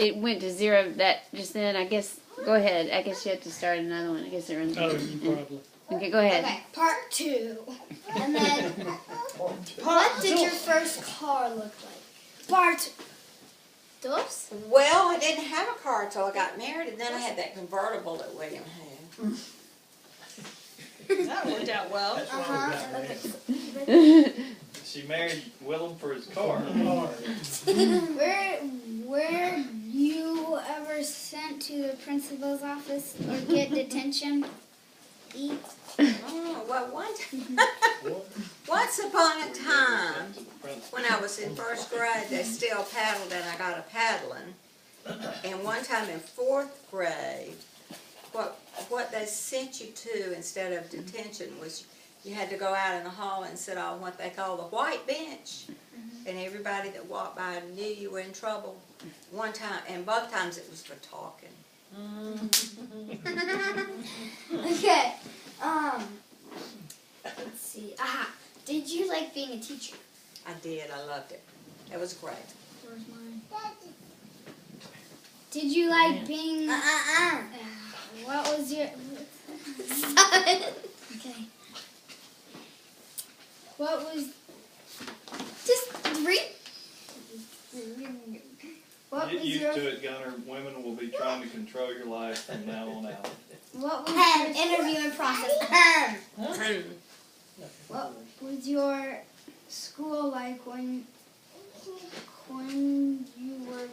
it went to 0 that just then. I guess, go ahead. I guess you have to start another one. I guess it runs. Oh, you probably. Okay, go ahead. Okay, part 2. And then, what did your first car look like? Part 2. Well, I didn't have a car until I got married, and then I had that convertible that William had. That worked out well. That's why we got married. Okay. She married Willem for his car. Were you ever sent to the principal's office or get detention? Eat? Oh, well, once upon a time, when I was in first grade, they still paddled and I got a paddling. And one time in 4th grade, what they sent you to instead of detention was you had to go out in the hall and sit on what they call the white bench. And everybody that walked by knew you were in trouble. One time, and both times it was for talking. Okay. Let's see. Did you like being a teacher? I did. I loved it. It was great. Where's mine? Did you like being? What was your? Okay. What was? Just read. What Get was used your? to it, Gunner. Women will be trying to control your life from now on out. What was your interviewing process? What was your school like when you were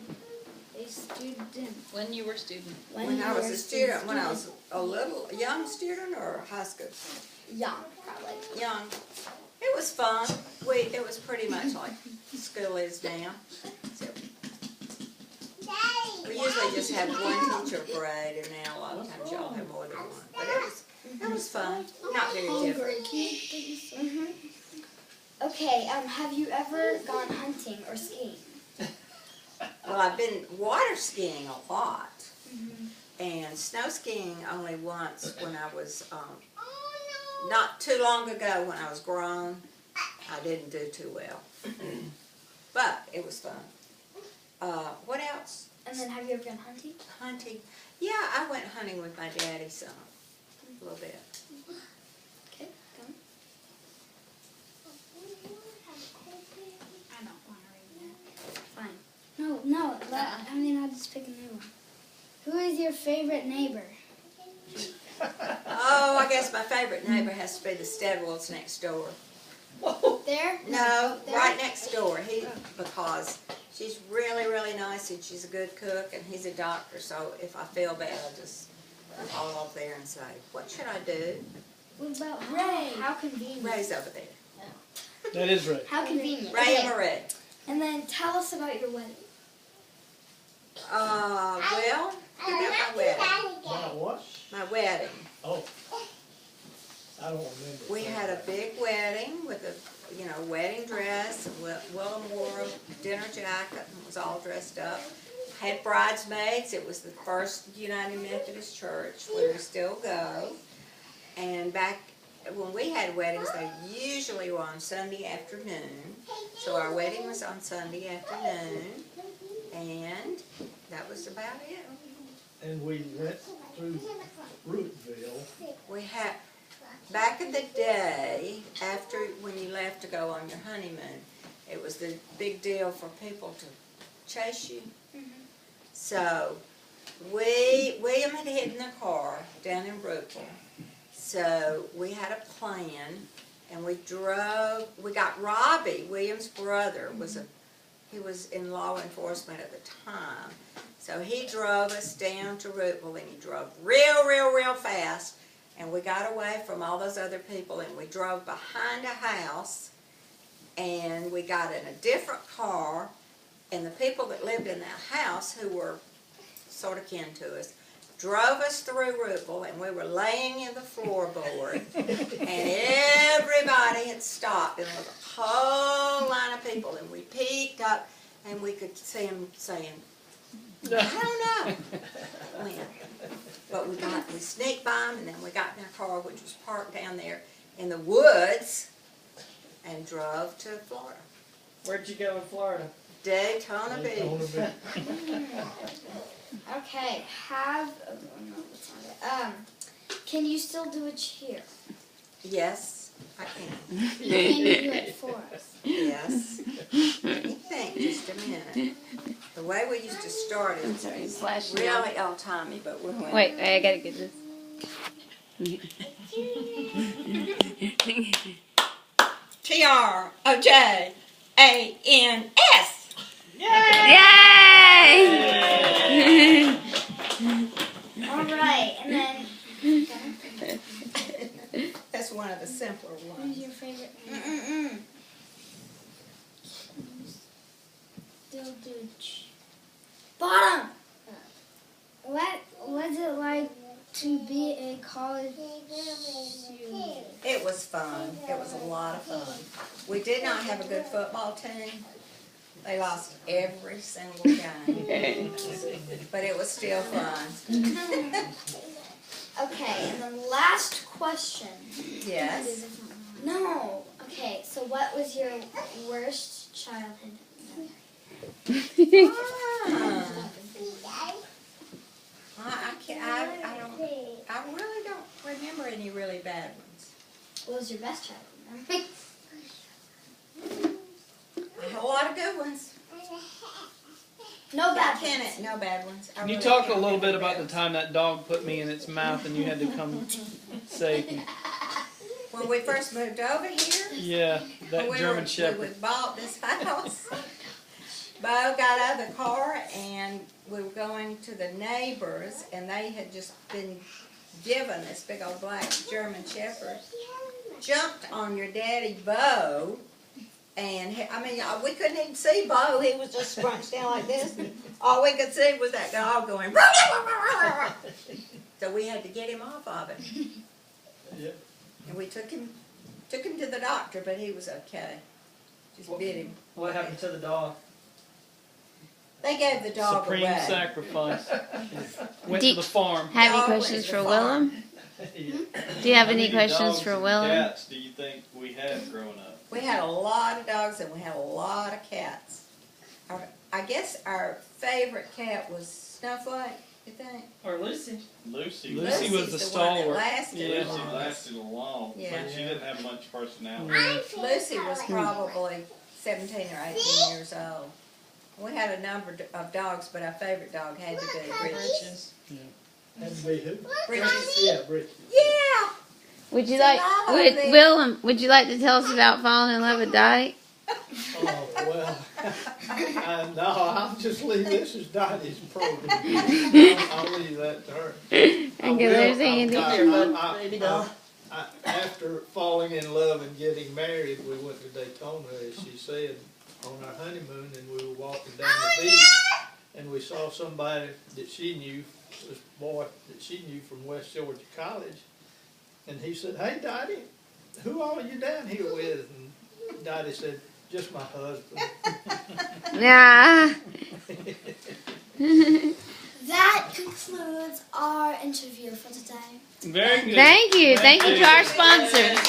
a student? When you were a student. When I was a student, when I was a young student or high school? Young, probably. Young. It was fun. It was pretty much like school is now. So, we usually just have one teacher grade, and now a lot of times y'all have more than one. But it was fun. Not very different. Okay, have you ever gone hunting or skiing? Well, I've been water skiing a lot, and snow skiing only once when I was, not too long ago when I was grown. I didn't do too well, but it was fun. What else? And then have you ever gone hunting? Hunting. Yeah, I went hunting with my daddy some, a little bit. Okay, go. I don't want to read that. Fine. No, I'll just pick a new one. Who is your favorite neighbor? Oh, I guess my favorite neighbor has to be the Steadwells next door. There? No, there? right next door. Because she's really, really nice and she's a good cook and he's a doctor. So if I feel bad, I just call up there and say, "What should I do?" What about Ray? How convenient. Ray's over there. That is right. How convenient. Ray Okay. and Marie. And then tell us about your wedding. Well, about my wedding. About what? My wedding. Oh. I don't remember. We had a big wedding with a, wedding dress. Willem wore a dinner jacket and was all dressed up. Had bridesmaids. It was the first United Methodist Church where we still go. And back when we had weddings, they usually were on Sunday afternoon. So our wedding was on Sunday afternoon. And that was about it. And we went through Rootville. We had, back in the day, after when you left to go on your honeymoon, it was the big deal for people to chase you. So William had hidden the car down in Rootville. So we had a plan, and we got Robbie, William's brother, he was in law enforcement at the time. So he drove us down to Rootville, and he drove real fast. And we got away from all those other people, and we drove behind a house, and we got in a different car, and the people that lived in that house, who were sort of kin to us, drove us through Rootville, and we were laying in the floorboard, and everybody had stopped, and there was a whole line of people, and we peeked up, and we could see them saying, "I don't know when." But we sneaked by them, and then we got in our car, which was parked down there in the woods, and drove to Florida. Where'd you go in Florida? Daytona Beach. Daytona Beach. Okay, can you still do a cheer? Yes, I can. Can you do it for us? Yes. Let me think just a minute. The way we used to start I'm it sorry, is flashing. really old-timey, but we're going. Wait, I gotta get this. TROJANS. Yay! All right, and then That's one of the simpler who's ones. your favorite? Still do bottom. What was it like to be a college student? It was fun. It was a lot of fun. We did not have a good football team. They lost every single game. But it was still fun. Okay, and then last question. Yes. No. Okay, so what was your worst childhood memory? I really don't remember any really bad ones. What was your best childhood memory? I had a lot of good ones. No bad Can ones. it? No bad ones. I Can you really talk a can't little remember bit about bad the time that dog put me in its mouth and you had to come save me? When we first moved over here, Yeah, that German we Shepherd. bought this house. Bo got out of the car and we were going to the neighbors and they had just been given this big old black German Shepherd. Jumped on your daddy Bo and we couldn't even see Bo. He was just scrunched down like this. And all we could see was that dog going. So we had to get him off of it. Yep. And we took him to the doctor, but he was okay. Just bit him. What happened to the dog? They gave the dog Supreme away. sacrifice. Went Do- to the farm. Have any Dog questions went to for the farm. Willem? Yeah. Do you have How any many questions dogs for and Willem? Cats do you think we had growing up? We had a lot of dogs and we had a lot of cats. I guess our favorite cat was Snowflake, you think? Or Lucy. Lucy. Lucy was Lucy's the one that stalwart. lasted Yeah. the Lucy longest. lasted a long, Yeah. but she didn't have much personality. Lucy was probably 17 or 18 years old. We had a number of dogs, but our favorite dog had to be Bridges. Had to be who? Bridges. Yeah, Bridget. Yeah! Would you It's a like, lot of would, it. Willem, would you like to tell us about falling in love with Dottie? Oh, well, no, I'll just leave this as Dottie's program. I'll leave that to her. And there's Andy. After falling in love and getting married, we went to Daytona, as she said, on our honeymoon, and we were walking down the beach, and we saw somebody that she knew, this boy that she knew from West Georgia College, and he said, "Hey, Dottie, who all are you down here with?" And Dottie said, "Just my husband." Nah. That concludes our interview for today. Very good. Thank you. Thank you to our sponsors.